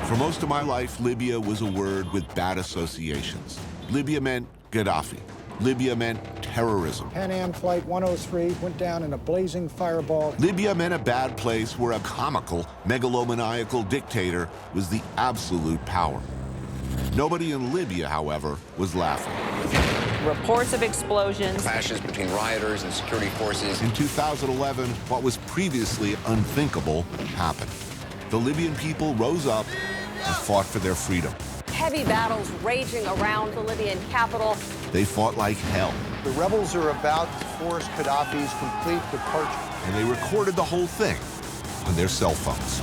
For most of my life, Libya was a word with bad associations. Libya meant Gaddafi. Libya meant terrorism. Pan Am Flight 103 went down in a blazing fireball. Libya meant a bad place where a comical, megalomaniacal dictator was the absolute power. Nobody in Libya, however, was laughing. Reports of explosions. Clashes between rioters and security forces. In 2011, what was previously unthinkable happened. The Libyan people rose up and fought for their freedom. Heavy battles raging around the Libyan capital. They fought like hell. The rebels are about to force Gaddafi's complete departure. And they recorded the whole thing on their cell phones.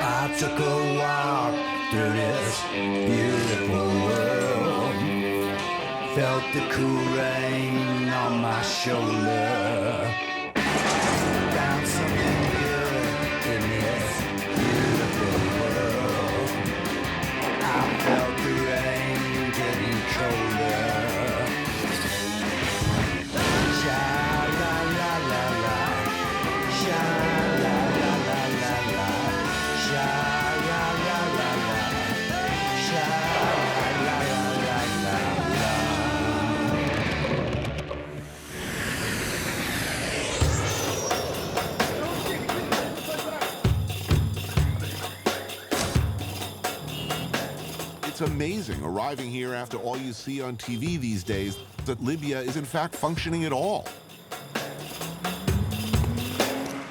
I took a walk through this beautiful world. Felt the cool rain on my shoulder. Found something good in this beautiful world. I felt the rain getting colder. Sha-la-la-la-la, sha-la-la-la-la, sha-la-la-la-la, sha-la-la-la-la. It's amazing, arriving here after all you see on TV these days, that Libya is in fact functioning at all.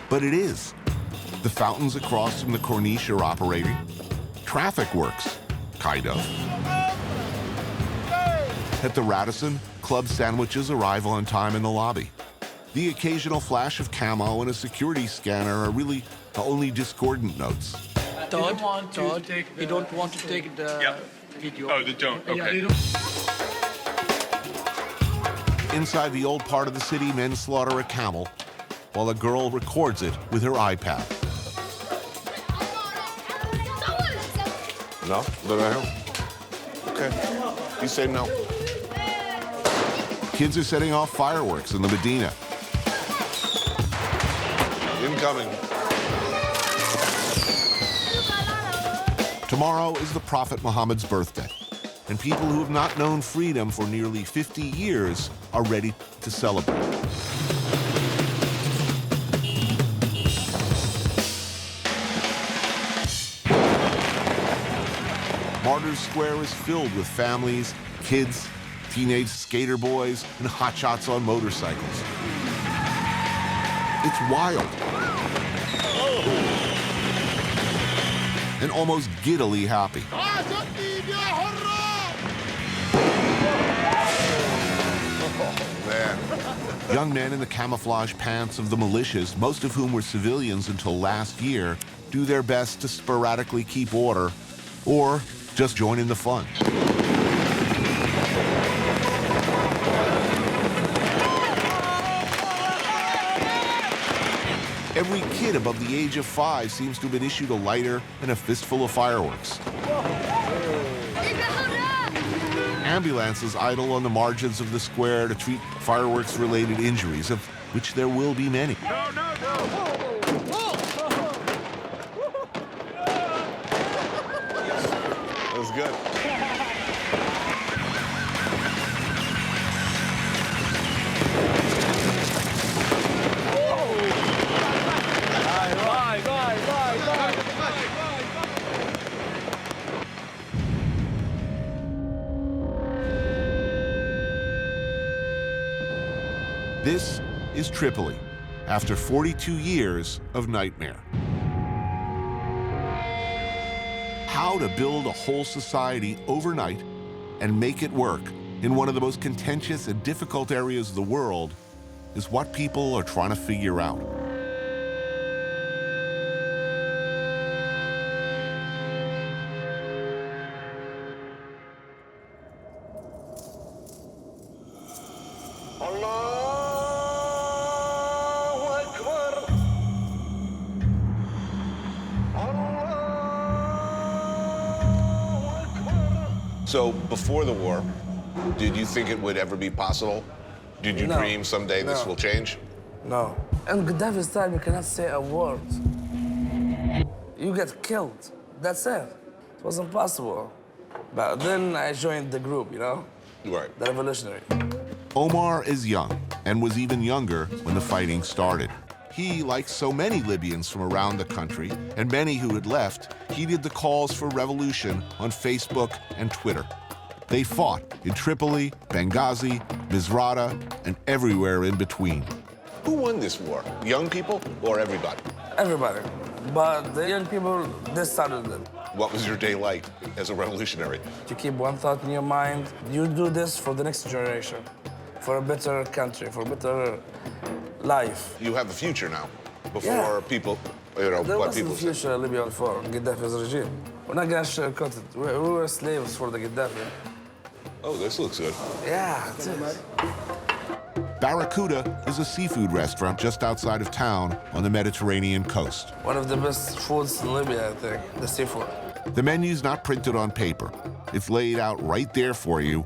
But it is. The fountains across from the Corniche are operating. Traffic works, kind of. At the Radisson, club sandwiches arrive on time in the lobby. The occasional flash of camo and a security scanner are really the only discordant notes. Todd, you don't want to take the video. Oh, they don't? Okay. Yeah, they don't. Inside the old part of the city, men slaughter a camel, while a girl records it with her iPad. No? Let her help. Okay. You say no. Kids are setting off fireworks in the Medina. Incoming. Tomorrow is the Prophet Muhammad's birthday, and people who have not known freedom for nearly 50 years are ready to celebrate. Martyrs Square is filled with families, kids, teenage skater boys, and hotshots on motorcycles. It's wild. And almost giddily happy. Oh, man. Young men in the camouflage pants of the militias, most of whom were civilians until last year, do their best to sporadically keep order or just join in the fun. Every kid above the age of 5 seems to have been issued a lighter and a fistful of fireworks. Ambulances idle on the margins of the square to treat fireworks-related injuries, of which there will be many. No, no, no! That was good. This is Tripoli, after 42 years of nightmare. How to build a whole society overnight and make it work in one of the most contentious and difficult areas of the world is what people are trying to figure out. So, before the war, did you think it would ever be possible? Did you dream someday this will change? No. In Gaddafi's time, you cannot say a word. you get killed. That's it. It was impossible. But then I joined the group, you know? Right. The revolutionary. Omar is young and was even younger when the fighting started. He, like so many Libyans from around the country, and many who had left, heeded the calls for revolution on Facebook and Twitter. They fought in Tripoli, Benghazi, Misrata, and everywhere in between. Who won this war? Young people or everybody? Everybody. But the young people, they started it. What was your day like as a revolutionary? You keep one thought in your mind. You do this for the next generation, for a better country, for a better life. You have a future now. Before Yeah. people, you know, There what was a people say. future in Libya before Gaddafi's regime. We're not gonna sugarcoat it. We were slaves for the Gaddafi. Oh, this looks good. Yeah, it is. Barracuda is a seafood restaurant just outside of town on the Mediterranean coast. One of the best foods in Libya, I think, the seafood. The menu's not printed on paper. It's laid out right there for you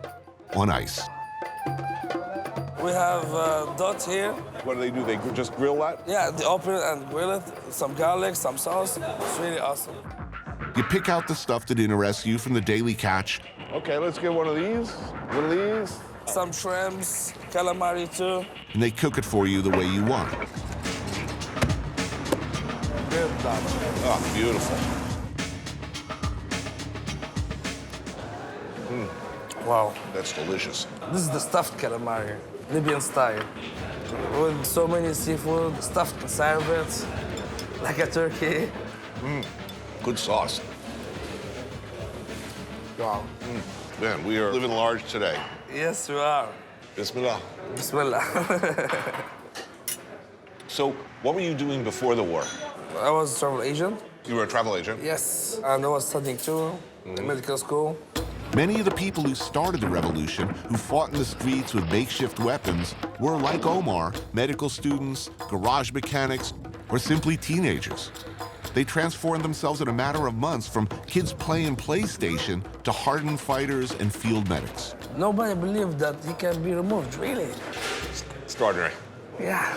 on ice. We have dot here. What do? They just grill that? Yeah, they open it and grill it. Some garlic, some sauce. It's really awesome. You pick out the stuff that interests you from the daily catch, Okay, let's get one of these. One of these. Some shrimps, calamari too. and they cook it for you the way you want. Good dot. Oh, beautiful. Wow. That's delicious. This is the stuffed calamari, Libyan style. With so many seafood, stuffed inside of it, like a turkey. Good sauce. Wow. Man, we are living large today. Yes, we are. Bismillah. Bismillah. So, what were you doing before the war? I was a travel agent. You were a travel agent? Yes. And I was studying too, in medical school. Many of the people who started the revolution, who fought in the streets with makeshift weapons, were, like Omar, medical students, garage mechanics, or simply teenagers. They transformed themselves in a matter of months from kids playing PlayStation to hardened fighters and field medics. Nobody believed that he can be removed, really. Extraordinary. Yeah.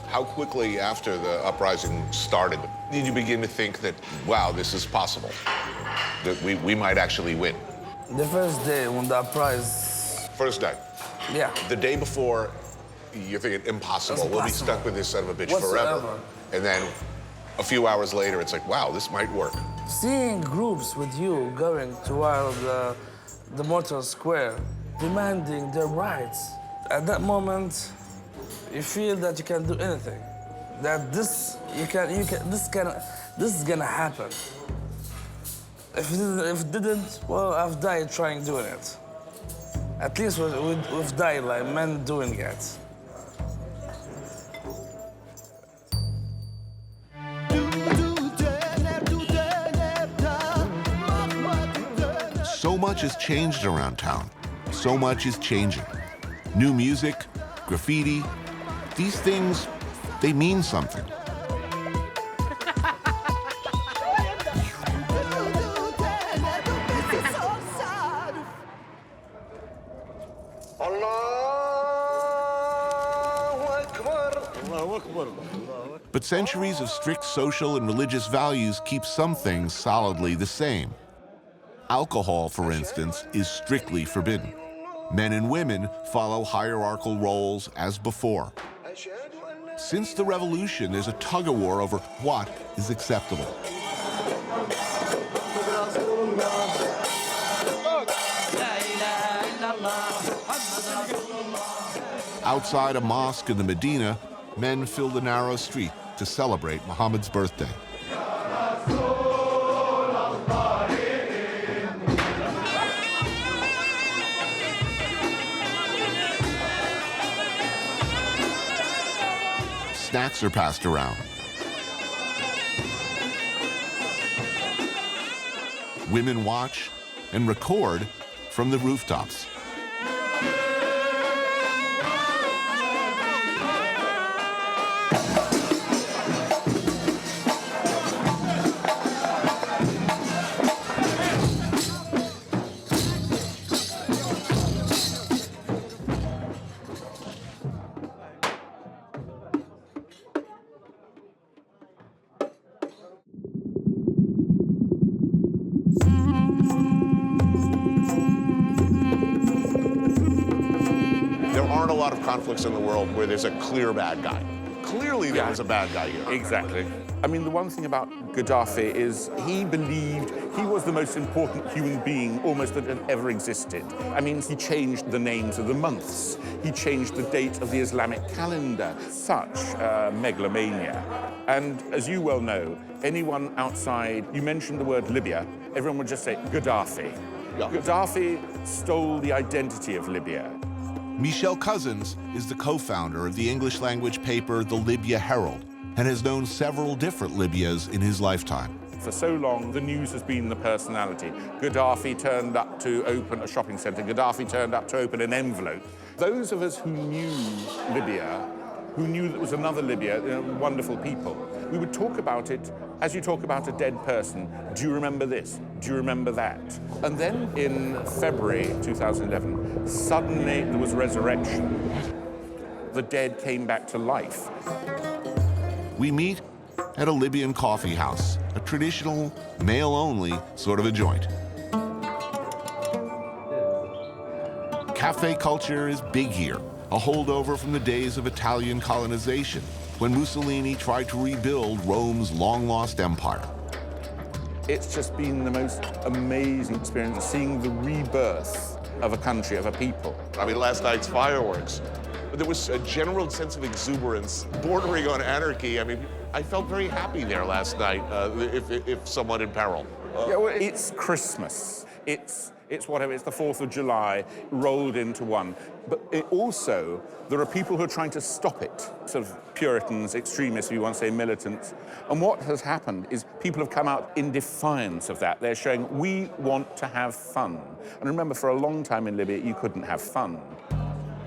How quickly after the uprising started did you begin to think that, wow, this is possible? That we might actually win? The first day when the uprise, First day. yeah. The day before, you're thinking, impossible. We'll be stuck with this son of a bitch Whatsoever. forever. And then a few hours later, it's like, wow, this might work. Seeing groups with you going toward the Mortar Square, demanding their rights. At that moment, you feel that you can do anything. That this is gonna happen. If it didn't, well, I've died trying doing it. At least we've died like men doing it. So much has changed around town. So much is changing. New music, graffiti, these things, they mean something. But centuries of strict social and religious values keep some things solidly the same. Alcohol, for instance, is strictly forbidden. Men and women follow hierarchical roles as before. Since the revolution, there's a tug-of-war over what is acceptable. Outside a mosque in the Medina, men fill the narrow street to celebrate Muhammad's birthday. Snacks are passed around. Women watch and record from the rooftops. aren't a lot of conflicts in the world where there's a clear bad guy. Clearly there was a bad guy here. Exactly. I mean, the one thing about Gaddafi is he believed he was the most important human being almost that had ever existed. I mean, he changed the names of the months. He changed the date of the Islamic calendar. Such megalomania. And as you well know, anyone outside, you mentioned the word Libya, everyone would just say Gaddafi. Yeah. Gaddafi stole the identity of Libya. Michel Cousins is the co-founder of the English-language paper The Libya Herald and has known several different Libyas in his lifetime. For so long, the news has been the personality. Gaddafi turned up to open a shopping centre. Gaddafi turned up to open an envelope. Those of us who knew Libya, who knew there was another Libya, wonderful people, we would talk about it as you talk about a dead person. Do you remember this? Do you remember that? And then in February 2011, suddenly there was resurrection. The dead came back to life. We meet at a Libyan coffee house, a traditional, male-only sort of a joint. Cafe culture is big here, a holdover from the days of Italian colonization, when Mussolini tried to rebuild Rome's long-lost empire. It's just been the most amazing experience, seeing the rebirth of a country, of a people. I mean, last night's fireworks. There was a general sense of exuberance, bordering on anarchy. I mean, I felt very happy there last night, if someone in peril. Yeah, well, it's Christmas. It's whatever, it's the 4th of July rolled into one. But also, there are people who are trying to stop it, sort of Puritans, extremists, if you want to say militants. And what has happened is people have come out in defiance of that. They're showing, we want to have fun. And remember, for a long time in Libya, you couldn't have fun.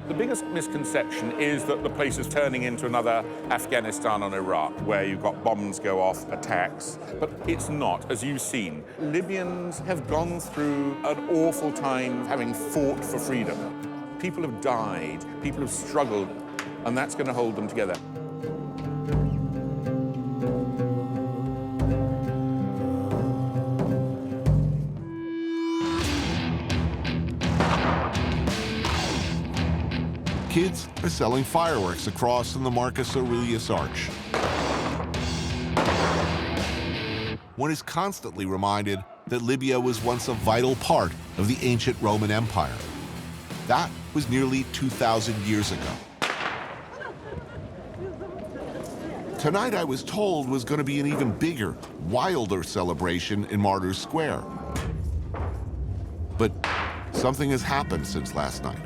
The biggest misconception is that the place is turning into another Afghanistan and Iraq, where you've got bombs go off, attacks. But it's not, as you've seen. Libyans have gone through an awful time having fought for freedom. People have died, people have struggled, and that's going to hold them together. Kids are selling fireworks across from the Marcus Aurelius Arch. One is constantly reminded that Libya was once a vital part of the ancient Roman Empire. That was nearly 2,000 years ago. Tonight, I was told, was going to be an even bigger, wilder celebration in Martyrs Square. But something has happened since last night.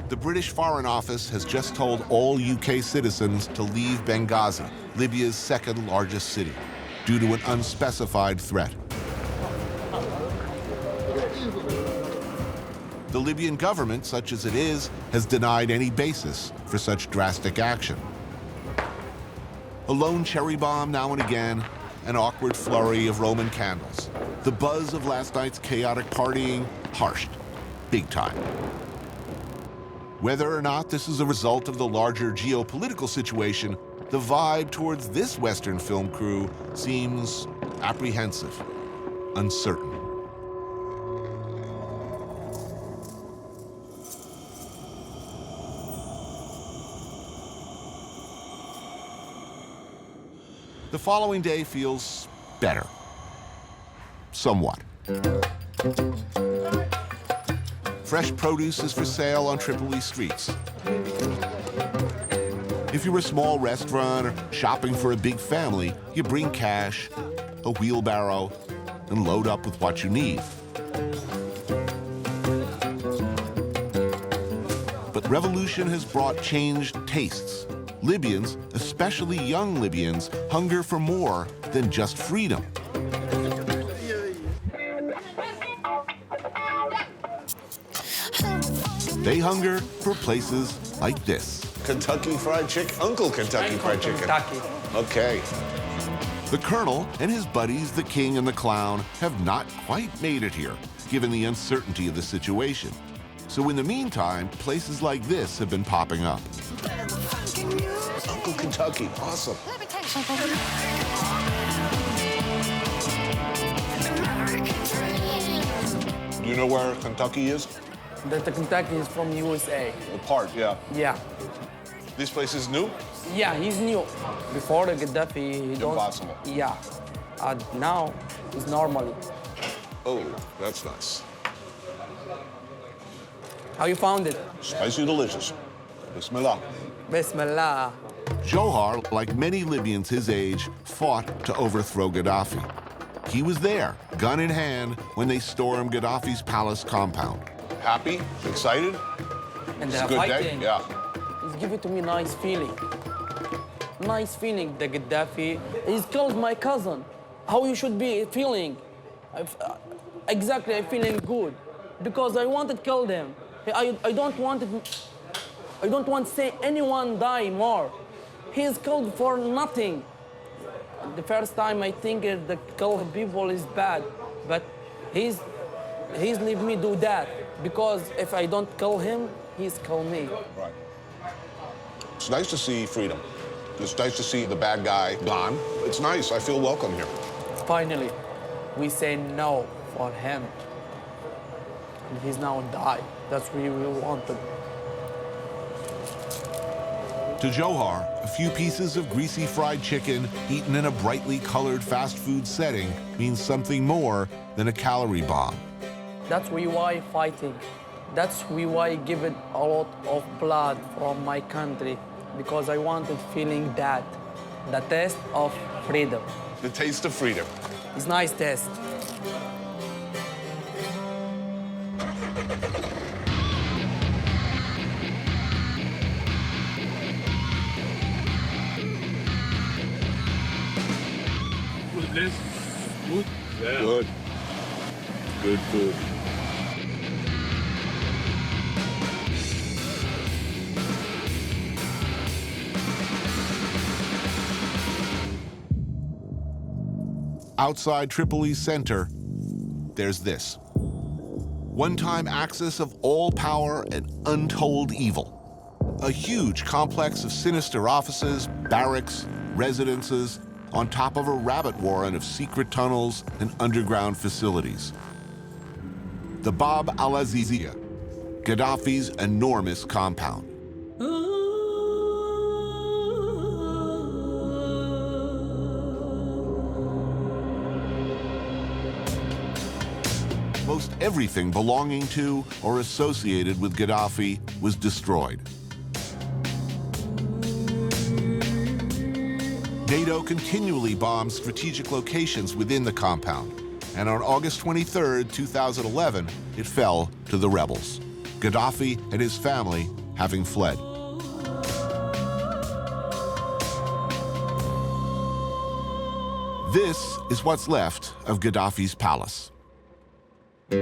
The British Foreign Office has just told all UK citizens to leave Benghazi, Libya's second largest city, due to an unspecified threat. The Libyan government, such as it is, has denied any basis for such drastic action. A lone cherry bomb now and again, an awkward flurry of Roman candles. The buzz of last night's chaotic partying harshed, big time. Whether or not this is a result of the larger geopolitical situation, the vibe towards this Western film crew seems apprehensive, uncertain. The following day feels better. Somewhat. Fresh produce is for sale on Tripoli streets. If you're a small restaurant or shopping for a big family, you bring cash, a wheelbarrow, and load up with what you need. But revolution has brought changed tastes. Libyans, especially young Libyans, hunger for more than just freedom. They hunger for places like this. Kentucky Fried Chicken? Uncle Kentucky Fried Chicken. Kentucky. Okay. The Colonel and his buddies, the King and the Clown, have not quite made it here, given the uncertainty of the situation. So in the meantime, places like this have been popping up. Uncle Kentucky, awesome. Let me tell you something. Do you know where Kentucky is? The Kentucky is from USA. The part, yeah. Yeah. This place is new? Yeah, he's new. Before the Gaddafi, he don't... Impossible. Yeah. Now, he's normally. Oh, that's nice. How you found it? Spicy delicious. Bismillah. Bismillah. Johar, like many Libyans his age, fought to overthrow Gaddafi. He was there, gun in hand, when they stormed Gaddafi's palace compound. Happy? Excited? And It's a they're good fighting. day? Yeah. It's giving to me nice feeling. Nice feeling, the Gaddafi. He's killed my cousin. How you should be feeling? Exactly, I'm feeling good. Because I wanted to kill them. I don't want to say anyone die more. He's killed for nothing. The first time I think the kill people is bad, but he's leave me do that. Because if I don't kill him, he's kill me. Right. It's nice to see freedom. It's nice to see the bad guy gone. It's nice. I feel welcome here. Finally, we say no for him. And he's now died. That's what we wanted. To Johar, a few pieces of greasy fried chicken eaten in a brightly colored fast food setting means something more than a calorie bomb. That's why fighting. That's why I give it a lot of blood from my country, because I wanted feeling that, the taste of freedom. The taste of freedom. It's nice taste. Good. Yeah. Good. Good food. Outside Tripoli's center, there's this. One-time axis of all power and untold evil. A huge complex of sinister offices, barracks, residences, on top of a rabbit warren of secret tunnels and underground facilities. The Bab al-Azizia, Gaddafi's enormous compound. Most everything belonging to or associated with Gaddafi was destroyed. NATO continually bombed strategic locations within the compound, and on August 23, 2011, it fell to the rebels, Gaddafi and his family having fled. This is what's left of Gaddafi's palace. So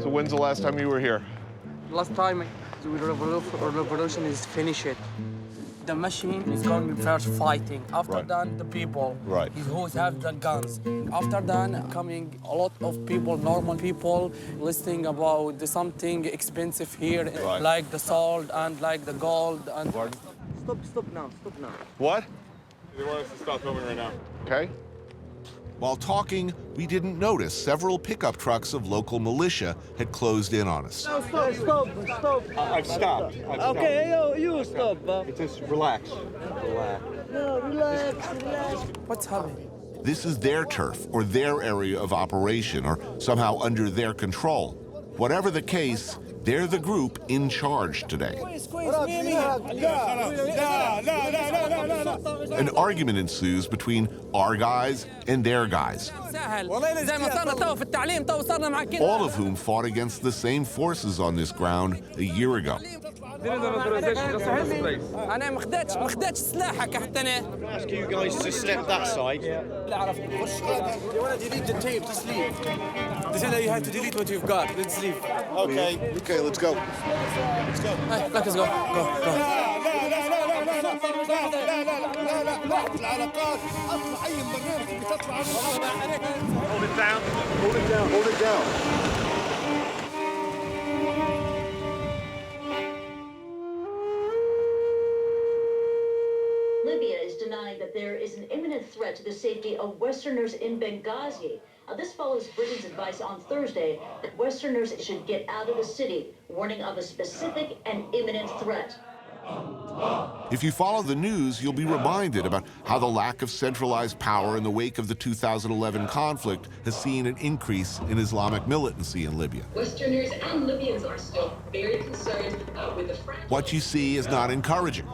when's the last time you were here? Last time the revolution is finished. The machine is going first fighting. After that, the people who have the guns. After that, coming a lot of people, normal people, listening about something expensive here, like the salt and like the gold. And Stop now. What? They want us to stop filming right now. Okay. While talking, we didn't notice several pickup trucks of local militia had closed in on us. Stop. I've stopped. okay, you stop. Just relax. No, relax. What's happening? This is their turf or their area of operation or somehow under their control. Whatever the case, they're the group in charge today. An argument ensues between our guys and their guys, all of whom fought against the same forces on this ground a year ago. I'm ask you guys to step that side. You want to delete the tape, just leave. They say that you have to delete what you've got. Let's leave. Okay, let's go. Let's go. Go. Hold it down. Hold it down. Hold it down. Libya is denying that there is an imminent threat to the safety of Westerners in Benghazi. This follows Britain's advice on Thursday that Westerners should get out of the city, warning of a specific and imminent threat. If you follow the news, you'll be reminded about how the lack of centralized power in the wake of the 2011 conflict has seen an increase in Islamic militancy in Libya. Westerners and Libyans are still very concerned with the What you see is not encouraging.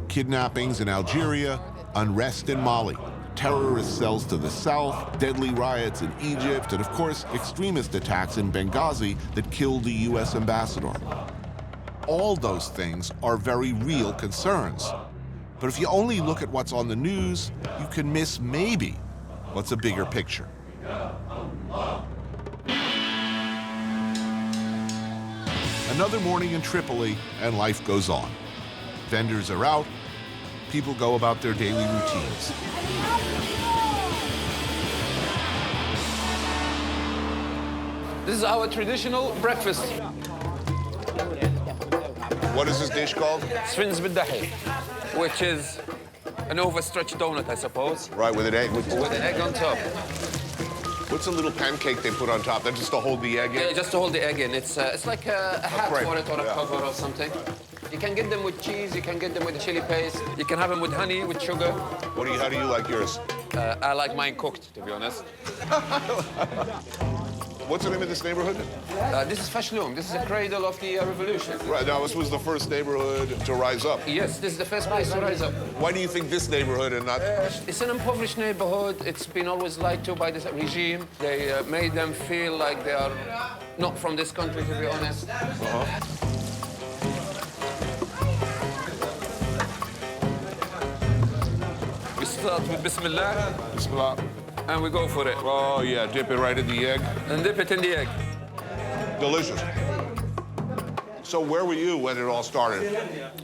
Kidnappings in Algeria, unrest in Mali, terrorist cells to the south, deadly riots in Egypt, and of course, extremist attacks in Benghazi that killed the U.S. ambassador. All those things are very real concerns. But if you only look at what's on the news, you can miss maybe what's a bigger picture. Another morning in Tripoli, and life goes on. Vendors are out, people go about their daily routines. This is our traditional breakfast. What is this dish called? Post-Gaddafi, which is an overstretched donut, I suppose. Right, with an egg. With an egg on top. What's the little pancake they put on top? That's just to hold the egg in? Yeah, just to hold the egg in. It's like a hat frame. for it or a cover or something. You can get them with cheese, you can get them with chili paste, you can have them with honey, with sugar. How do you like yours? I like mine cooked, to be honest. What's the name of this neighborhood? This is Fashnoum. This is the cradle of the revolution. Right, now this was the first neighborhood to rise up. Yes, this is the first place to rise up. Why do you think this neighborhood and not... It's an impoverished neighborhood. It's been always lied to by this regime. They made them feel like they are not from this country, to be honest. We start with Bismillah. Bismillah. And we go for it. Oh, yeah, dip it right in the egg. And dip it in the egg. Delicious. So where were you when it all started?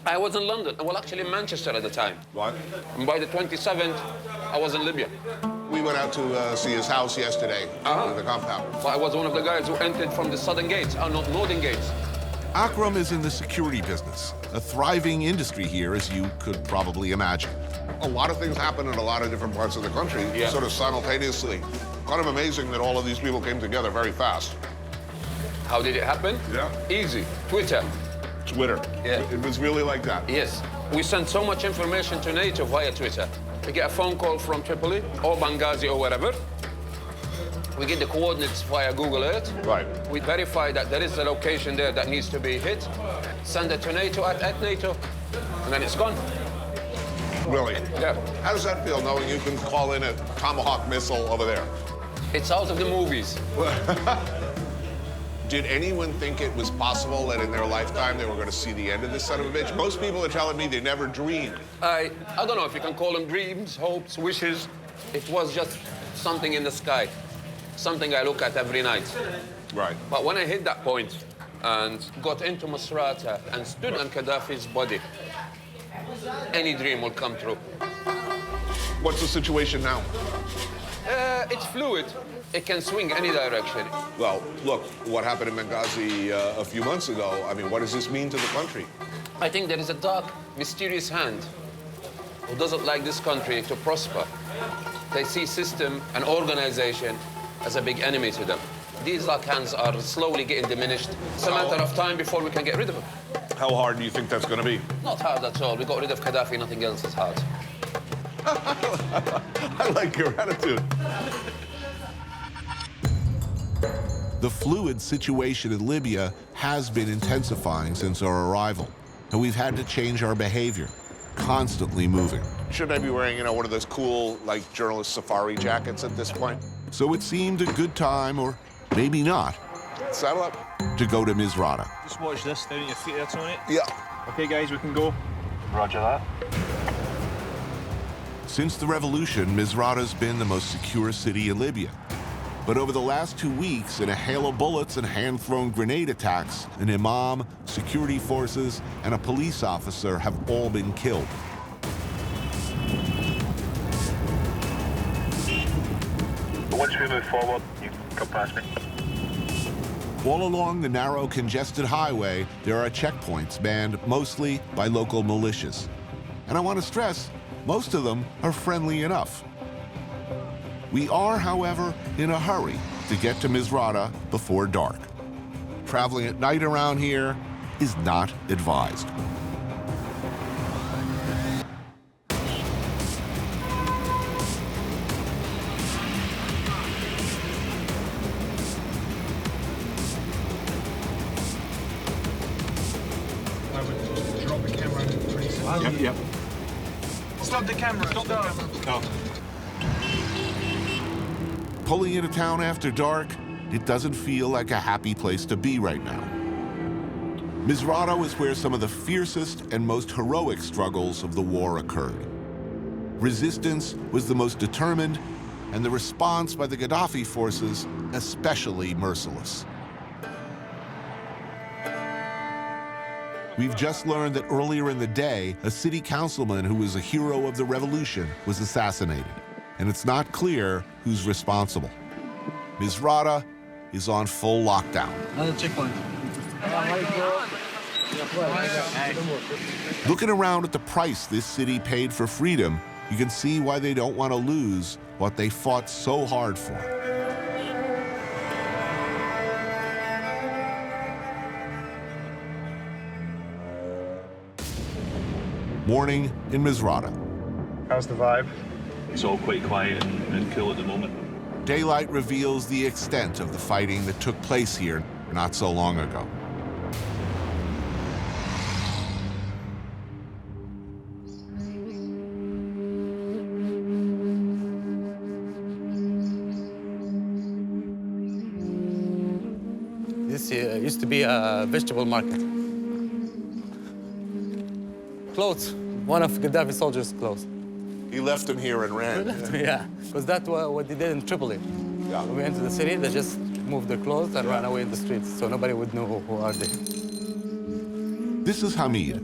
I was in London. Well, actually in Manchester at the time. What? And by the 27th, I was in Libya. We went out to see his house yesterday, in the compound. Well, I was one of the guys who entered from the southern gates, not northern gates. Akram is in the security business, a thriving industry here, as you could probably imagine. A lot of things happen in a lot of different parts of the country, sort of simultaneously. Kind of amazing that all of these people came together very fast. How did it happen? Yeah. Easy. Twitter. Yeah. It was really like that. Yes. We sent so much information to NATO via Twitter. We get a phone call from Tripoli or Benghazi or wherever. We get the coordinates via Google Earth. Right. We verify that there is a location there that needs to be hit. Send it to NATO at NATO, and then it's gone. Really? Yeah. How does that feel, knowing you can call in a Tomahawk missile over there? It's out of the movies. Did anyone think it was possible that in their lifetime they were going to see the end of this son of a bitch? Most people are telling me they never dreamed. I don't know if you can call them dreams, hopes, wishes. It was just something in the sky, something I look at every night. Right. But when I hit that point and got into Misrata and stood on Gaddafi's body, any dream will come true. What's the situation now? It's fluid. It can swing any direction. Well, look, what happened in Benghazi a few months ago, I mean, what does this mean to the country? I think there is a dark, mysterious hand who doesn't like this country to prosper. They see system and organization as a big enemy to them. These dark hands are slowly getting diminished. It's a matter of time before we can get rid of them. How hard do you think that's going to be? Not hard at all. We got rid of Gaddafi, nothing else is hard. I like your attitude. The fluid situation in Libya has been intensifying since our arrival, and we've had to change our behavior, constantly moving. Shouldn't I be wearing, one of those cool, journalist safari jackets at this point? So it seemed a good time, or maybe not, saddle up, to go to Misrata. Just watch this down at your feet there, Tony. Yeah. Okay, guys, we can go. Roger that. Since the revolution, Misrata's been the most secure city in Libya. But over the last 2 weeks, in a hail of bullets and hand-thrown grenade attacks, an imam, security forces, and a police officer have all been killed. As we move forward, you come past me. All along the narrow, congested highway, there are checkpoints manned mostly by local militias. And I want to stress, most of them are friendly enough. We are, however, in a hurry to get to Misrata before dark. Traveling at night around here is not advised. Drop the camera pretty soon. Yep. Stop the camera. Stop the camera. No. Pulling into town after dark, it doesn't feel like a happy place to be right now. Misrata was where some of the fiercest and most heroic struggles of the war occurred. Resistance was the most determined, and the response by the Gaddafi forces especially merciless. We've just learned that earlier in the day, a city councilman who was a hero of the revolution was assassinated, and it's not clear who's responsible. Misrata is on full lockdown. Another checkpoint. Looking around at the price this city paid for freedom, you can see why they don't want to lose what they fought so hard for. Morning in Misrata. How's the vibe? It's all quite quiet and cool at the moment. Daylight reveals the extent of the fighting that took place here not so long ago. This used to be a vegetable market. Clothes. One of Gaddafi's soldiers' clothes. He left them here and ran. Yeah, because that's what they did in Tripoli. Yeah. When we entered the city, they just moved their clothes and ran away in the streets, so nobody would know who are they. This is Hamid,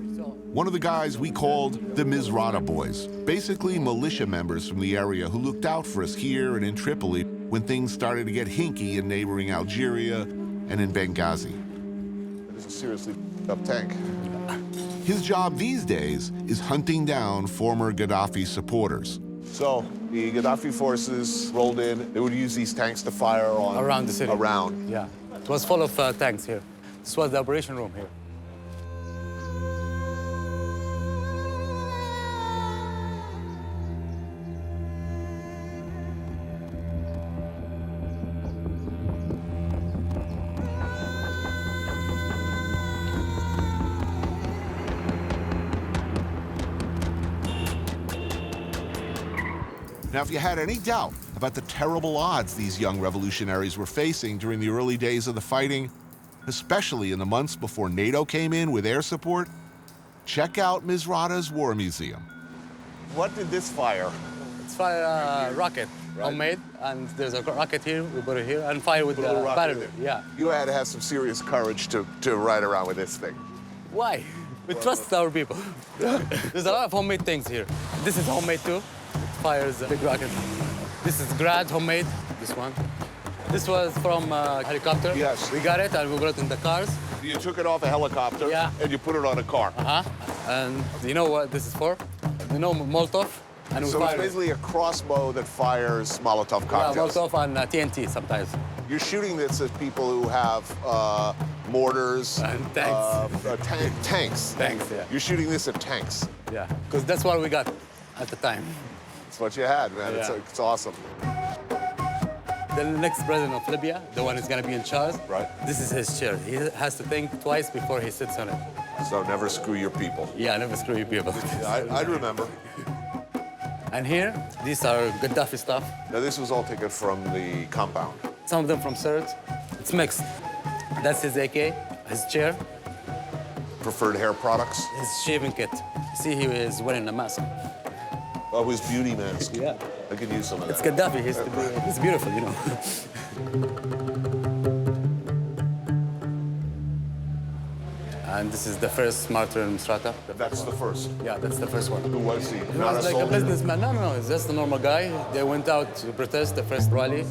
one of the guys we called the Misrata boys, basically militia members from the area who looked out for us here and in Tripoli when things started to get hinky in neighboring Algeria and in Benghazi. It's a seriously up tank. His job these days is hunting down former Gaddafi supporters. So the Gaddafi forces rolled in. They would use these tanks to fire on Around the city. Around. Yeah. It was full of tanks here. This was the operation room here. Now, if you had any doubt about the terrible odds these young revolutionaries were facing during the early days of the fighting, especially in the months before NATO came in with air support, check out Misrata's War Museum. What did this fire? It's fire a rocket, homemade, and there's a rocket here, we put it here, and fire with the battery. Yeah. You had to have some serious courage to ride around with this thing. Why? We trust our people. There's a lot of homemade things here. This is homemade too. It fires a big rocket. This is Grad, homemade, this one. This was from a helicopter. Yes. We got it and we brought it in the cars. You took it off a helicopter and you put it on a car. And you know what this is for? You know Molotov? And we so it's fire basically a crossbow that fires Molotov cocktails. Yeah, Molotov and TNT sometimes. You're shooting this at people who have mortars. And tanks. Tanks. Tanks, yeah. You're shooting this at tanks. Yeah, because that's what we got at the time. That's what you had, man. Yeah. It's awesome. The next president of Libya, the one who's going to be in charge, right? This is his chair. He has to think twice before he sits on it. So never screw your people. Yeah, never screw your people. Yeah, I'd remember. And here, these are Gaddafi stuff. Now, this was all taken from the compound. Some of them from Sirte. It's mixed. That's his AK, his chair. Preferred hair products? His shaving kit. See, he is wearing a mask. Oh, his beauty mask. Yeah. I could use some of that. It's Gaddafi. He's beautiful, you know. And this is the first martyr in Misrata. That's the first? Yeah, that's the first one. Who was he? He was like a businessman. No, he's just a normal guy. They went out to protest the first rally,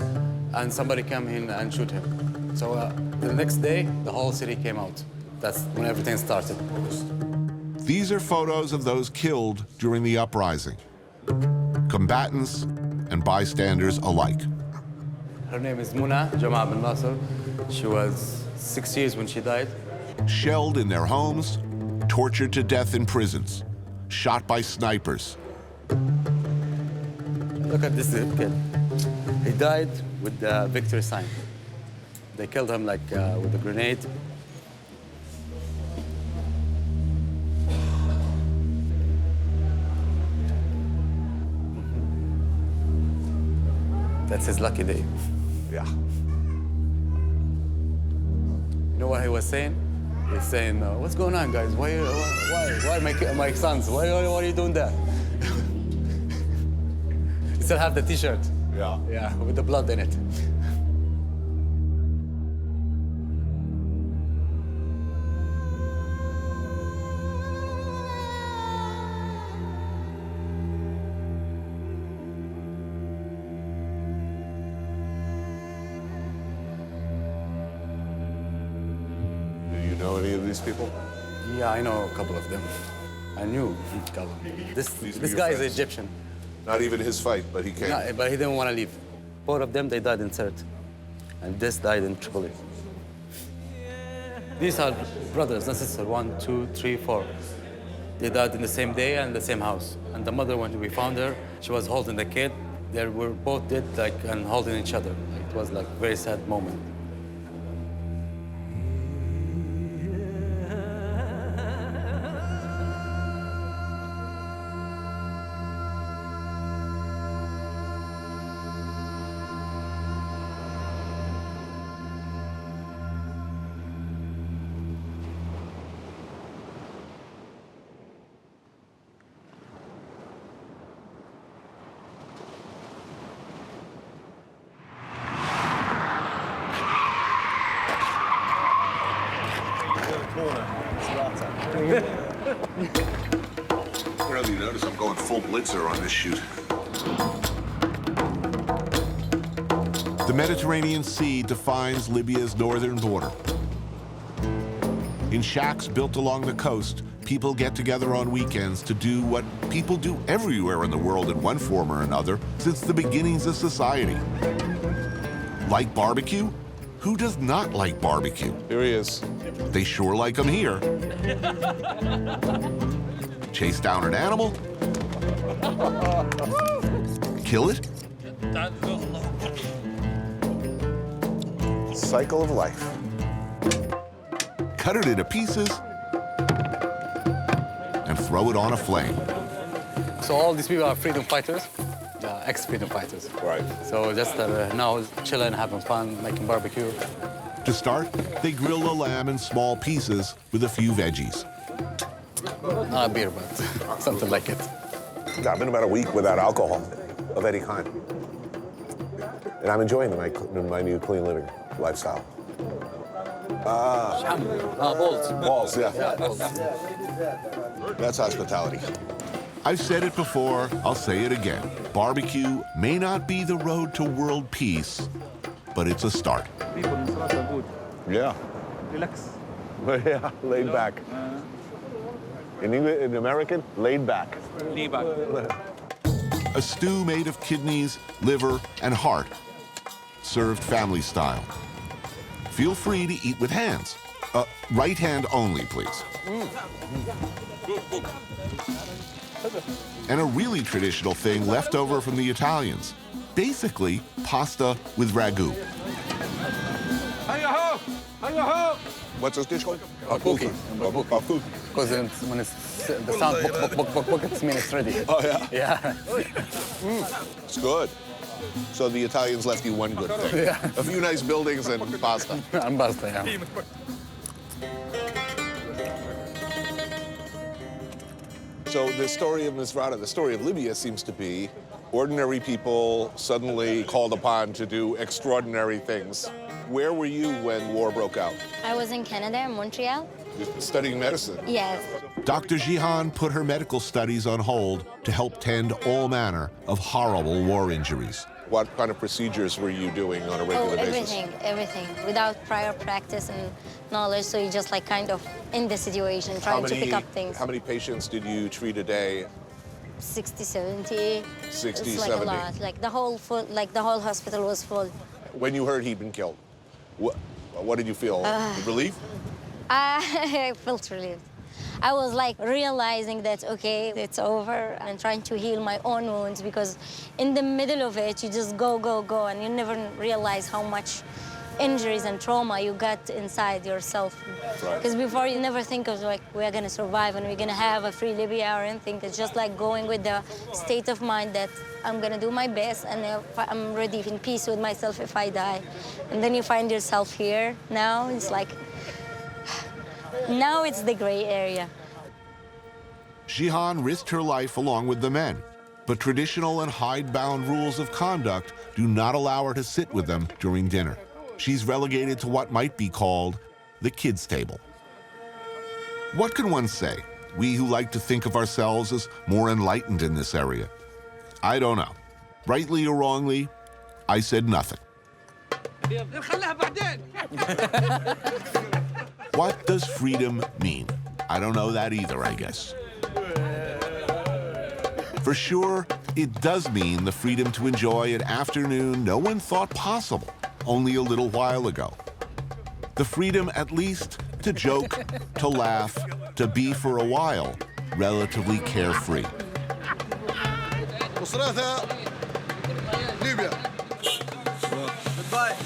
and somebody came in and shoot him. So the next day, the whole city came out. That's when everything started. These are photos of those killed during the uprising, combatants and bystanders alike. Her name is Muna Jamaa bin Nasser. She was 6 years when she died. Shelled in their homes, tortured to death in prisons, shot by snipers. Look at this kid. He died with the victory sign. They killed him like with a grenade. That's his lucky day. Yeah. You know what he was saying? He's saying, "What's going on, guys? Why my sons? Why are you doing that?" He still have the T-shirt. Yeah. Yeah, with the blood in it. Know any of these people? Yeah, I know a couple of them. I knew a couple. This guy is Egyptian. Not even his fight, but he came. No, but he didn't want to leave. 4 of them, they died in Sirte. And this died in Tripoli. These are brothers and sisters, 1, 2, 3, 4. They died in the same day and the same house. And the mother, when we found her, she was holding the kid. They were both dead, like, and holding each other. It was like a very sad moment. Really notice I'm going full blitzer on this shoot. The Mediterranean Sea defines Libya's northern border. In shacks built along the coast, people get together on weekends to do what people do everywhere in the world in one form or another since the beginnings of society. Like barbecue? Who does not like barbecue? Here he is. They sure like them here. Chase down an animal? Kill it? Cycle of life. Cut it into pieces and throw it on a flame. So all these people are freedom fighters, ex-freedom fighters. Right. So just now chilling, having fun, making barbecue. To start, they grill the lamb in small pieces with a few veggies. Not a beer, but something like it. I've been about a week without alcohol of any kind. And I'm enjoying my new clean living lifestyle. Balls. Balls, yeah. Yeah, balls. That's hospitality. I've said it before, I'll say it again. Barbecue may not be the road to world peace, but it's a start. People in Misrata are good. Yeah. Relax. Yeah, laid back. In English, in American, laid back. Laid back. A stew made of kidneys, liver, and heart, served family style. Feel free to eat with hands. Right hand only, please. And a really traditional thing left over from the Italians. Basically, pasta with ragu. What's this dish called? Bakuki. Because when the sound, it means it's ready. Oh, yeah? Yeah. It's good. So the Italians left you one good thing. Yeah. A few nice buildings and pasta. And pasta, yeah. So the story of Misrata, the story of Libya seems to be ordinary people suddenly called upon to do extraordinary things. Where were you when war broke out? I was in Canada, in Montreal. You're studying medicine. Yes. Dr. Jihan put her medical studies on hold to help tend all manner of horrible war injuries. What kind of procedures were you doing on a regular basis? Everything. Without prior practice and knowledge, so you just like kind of in the situation, trying to pick up things. How many patients did you treat a day? 60, 70. 60, it's like 70. a lot. Like the whole hospital was full. When you heard he'd been killed, what did you feel? Relief? I felt relieved. I was like realizing that, okay, it's over, and trying to heal my own wounds, because in the middle of it, you just go, and you never realize how much injuries and trauma you got inside yourself. Because before, you never think of like, we're gonna survive and we're gonna have a free Libya or anything. It's just like going with the state of mind that I'm gonna do my best and I'm ready in peace with myself if I die. And then you find yourself here. Now it's like, now it's the gray area. Jihan risked her life along with the men, but traditional and hidebound rules of conduct do not allow her to sit with them during dinner. She's relegated to what might be called the kids' table. What can one say, we who like to think of ourselves as more enlightened in this area? I don't know. Rightly or wrongly, I said nothing. What does freedom mean? I don't know that either, I guess. For sure, it does mean the freedom to enjoy an afternoon no one thought possible only a little while ago. The freedom, at least, to joke, to laugh, to be for a while relatively carefree. Misrata, Libya. Goodbye.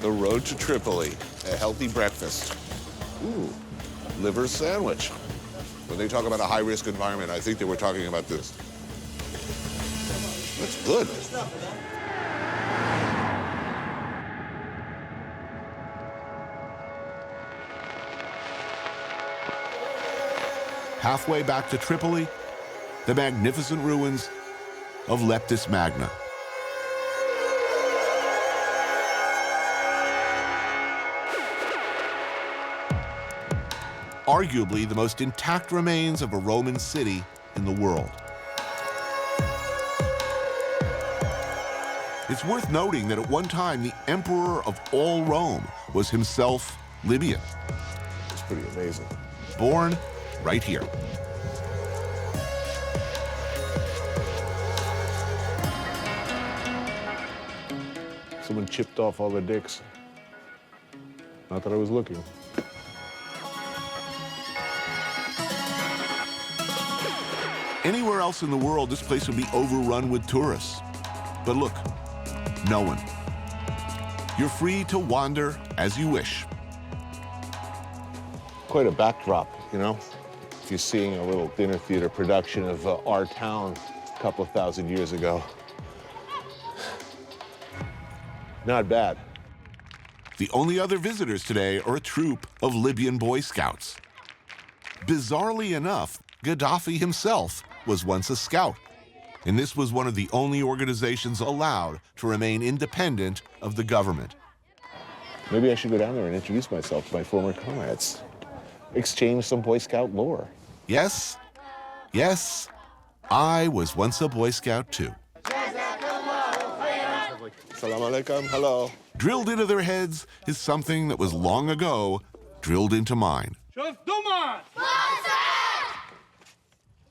The road to Tripoli, a healthy breakfast. Ooh, liver sandwich. When they talk about a high-risk environment, I think they were talking about this. That's good. Halfway back to Tripoli, the magnificent ruins of Leptis Magna. Arguably the most intact remains of a Roman city in the world. It's worth noting that at one time, the emperor of all Rome was himself Libyan. It's pretty amazing. Born right here. Someone chipped off all the dicks. Not that I was looking. Anywhere else in the world, this place would be overrun with tourists. But look, no one. You're free to wander as you wish. Quite a backdrop, you know? If you're seeing a little dinner theater production of Our Town a couple of thousand years ago. Not bad. The only other visitors today are a troop of Libyan Boy Scouts. Bizarrely enough, Gaddafi himself was once a scout, and this was one of the only organizations allowed to remain independent of the government. Maybe I should go down there and introduce myself to my former comrades. Exchange some Boy Scout lore. Yes, yes, I was once a Boy Scout too. Salam alaikum, hello. Drilled into their heads is something that was long ago drilled into mine.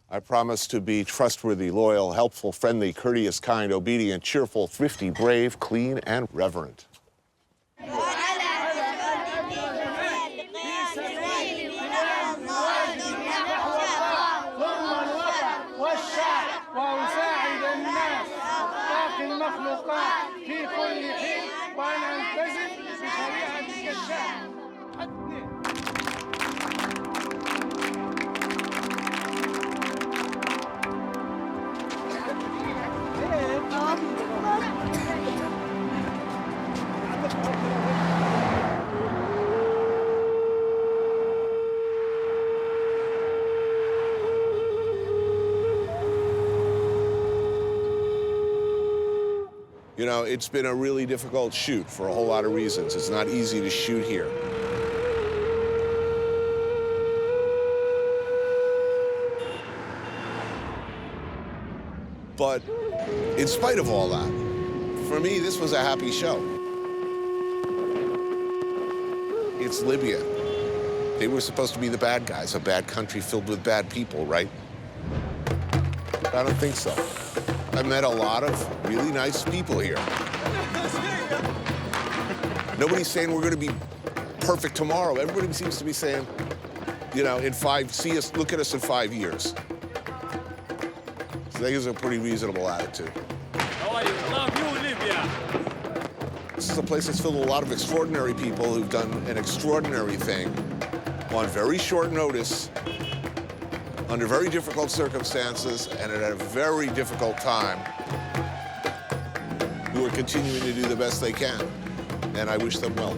I promise to be trustworthy, loyal, helpful, friendly, courteous, kind, obedient, cheerful, thrifty, brave, clean, and reverent. You know, it's been a really difficult shoot for a whole lot of reasons. It's not easy to shoot here. But in spite of all that, for me, this was a happy show. It's Libya. They were supposed to be the bad guys, a bad country filled with bad people, right? I don't think so. I met a lot of really nice people here. Nobody's saying we're going to be perfect tomorrow. Everybody seems to be saying, you know, look at us in 5 years. So that is a pretty reasonable attitude. How are you? Love you, Libya. This is a place that's filled with a lot of extraordinary people who've done an extraordinary thing on very short notice, under very difficult circumstances, and at a very difficult time, who are continuing to do the best they can. And I wish them well.